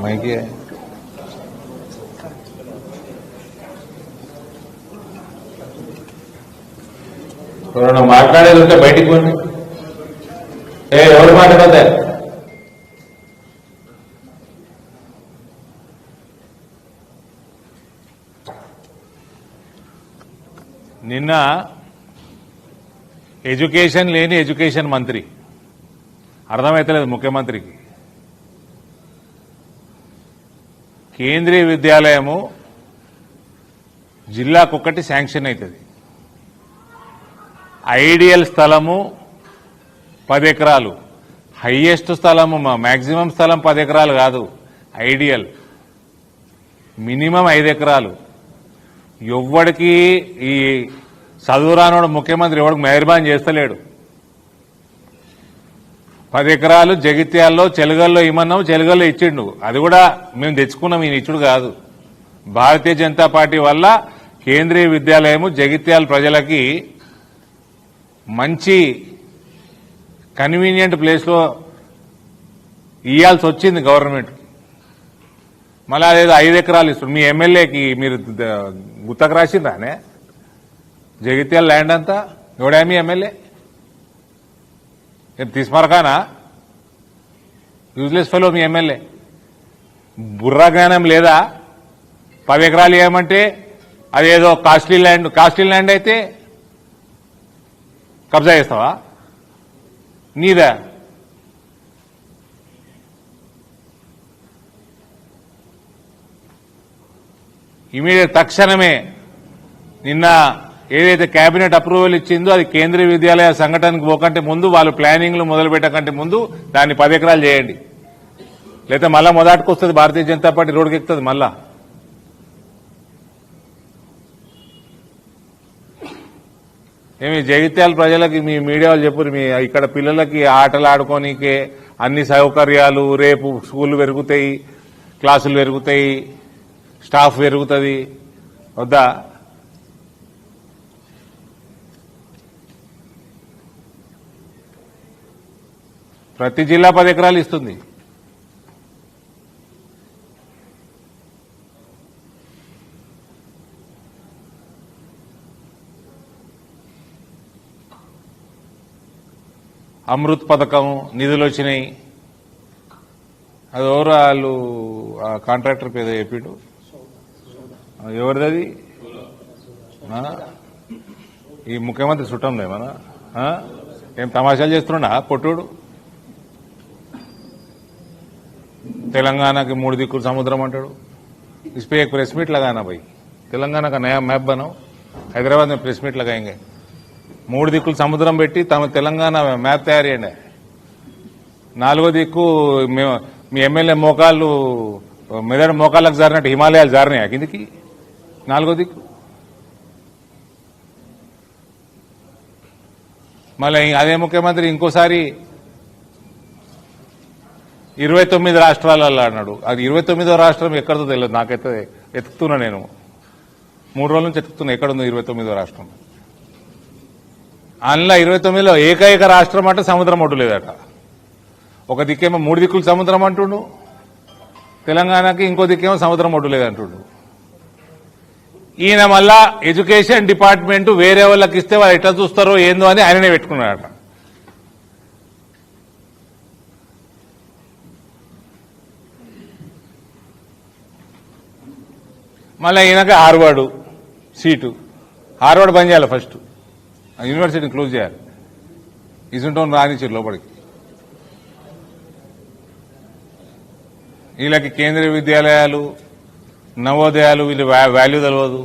మైకి ఎవరన్నా మాట్లాడేది ఉంటే బయటికి పోండి. ఎవరు మాట్లాడతా నిన్న ఎడ్యుకేషన్ లేని ఎడ్యుకేషన్ మంత్రి అర్థమైతలేదు ముఖ్యమంత్రికి. కేంద్రీయ విద్యాలయము జిల్లాకొక్కటి శాంక్షన్ అవుతుంది. ఐడియల్ స్థలము 10 ఎకరాలు, హైయెస్ట్ స్థలము మ్యాక్సిమం స్థలం 10 ఎకరాలు కాదు, ఐడియల్ మినిమం 5 ఎకరాలు. ఎవ్వడికి ఈ చదువురానోడు ముఖ్యమంత్రి ఎవడికి మెహర్బాన్ చేస్తలేడు. 10 ఎకరాలు జగిత్యాల్లో చెలుగల్లో ఇమ్మన్నాం, చెలుగల్లో ఇచ్చిండు. అది కూడా మేము తెచ్చుకున్నాం, ఈయన ఇచ్చుడు కాదు. భారతీయ జనతా పార్టీ వల్ల కేంద్రీయ విద్యాలయము జగిత్యాల ప్రజలకి మంచి కన్వీనియంట్ ప్లేస్లో ఇవ్వాల్సి వచ్చింది గవర్నమెంట్. మళ్ళీ అదేదో 5 ఎకరాలు ఇస్తుంది. మీ ఎమ్మెల్యేకి మీరు గుత్తకు రాసిండ్రానే జగిత్యాల ల్యాండ్ అంతా? ఎవడా మీ ఎమ్మెల్యే? తీసుమరకానా? యూజ్లెస్ ఫెలో మీ ఎమ్మెల్యే. బుర్రా జ్ఞానం లేదా? 10 ఎకరాలు ఏమంటే అదేదో కాస్ట్లీ ల్యాండ్ అయితే కబ్జా చేస్తావా? నీదా? ఇమీడియట్ తక్షణమే నిన్న ఏదైతే కేబినెట్ అప్రూవల్ ఇచ్చిందో అది కేంద్రీయ విద్యాలయ సంఘటనకు పోకంటే ముందు, వాళ్ళు ప్లానింగ్లు మొదలు పెట్టకంటే ముందు దాన్ని 10 ఎకరాలు చేయండి. లేకపోతే మళ్ళా మొదటికి వస్తుంది భారతీయ జనతా పార్టీ రోడ్డుకి ఎక్కుతుంది. మళ్ళా ఏమి జగిత్యాల ప్రజలకి మీ మీడియా వాళ్ళు చెప్పారు, మీ ఇక్కడ పిల్లలకి ఆటలు ఆడుకోనికే అన్ని సౌకర్యాలు, రేపు స్కూళ్లు పెరుగుతాయి, క్లాసులు పెరుగుతాయి, స్టాఫ్ పెరుగుతుంది వద్దా? ప్రతి జిల్లా 10 ఎకరాలు ఇస్తుంది. అమృత్ పథకం నిధులు వచ్చినాయి. అది ఎవరు వాళ్ళు కాంట్రాక్టర్ పేద చెప్పిండు, ఎవరిది అది? ఈ ముఖ్యమంత్రి చుట్టంలే మన ఏం తమాషాలు చేస్తున్నా పొట్టుడు. తెలంగాణకి 3 దిక్కులు సముద్రం అంటాడు. इस पे एक प्रेस मीट लगाना भाई, तेलंगाना का नया मैप बनाओ, हैदराबाद में प्रेस मीट लगाएंगे. 3 దిక్కులు సముద్రం పెట్టి తమ తెలంగాణ మ్యాప్ తయారు చేయండి. 4వ దిక్కు మీ ఎమ్మెల్యే మోకాళ్ళు మెదడు మోకాళ్ళకు జారినట్టు హిమాలయాలు జారినాయా కిందికి? 4వ దిక్కు. మళ్ళీ అదే ముఖ్యమంత్రి ఇంకోసారి 29 రాష్ట్రాలలో అన్నాడు. అది 29వ రాష్ట్రం ఎక్కడితో తెలియదు నాకైతే. ఎత్తుకుతున్నా నేను 3 రోజుల నుంచి ఎత్తుకుతున్నా ఎక్కడుందో 29వ రాష్ట్రం. అందులో 29లో ఏకైక రాష్ట్రం అంటే సముద్రం ఒడ్డు లేదట. ఒక దిక్కేమో 3 దిక్కులు సముద్రం అంటుండు తెలంగాణకి, ఇంకో దిక్కేమో సముద్రం ఒడ్డు లేదంటుండు. ఈయన మళ్ళా ఎడ్యుకేషన్ డిపార్ట్మెంట్ వేరే వాళ్ళకి ఇస్తే వాళ్ళు ఎట్లా చూస్తారో ఏందో అని ఆయననే పెట్టుకున్నాడట. మళ్ళీ ఈయనకి హార్వర్డ్ సీటు, హార్వర్డ్ బంద్ చేయాలి ఫస్ట్, యూనివర్సిటీని క్లోజ్ చేయాలి. ఇసుంటోని రానిచ్చారు లోపలికి. వీళ్ళకి కేంద్రీయ విద్యాలయాలు, నవోదయాలు వీళ్ళు వాల్యూ తెలియదు.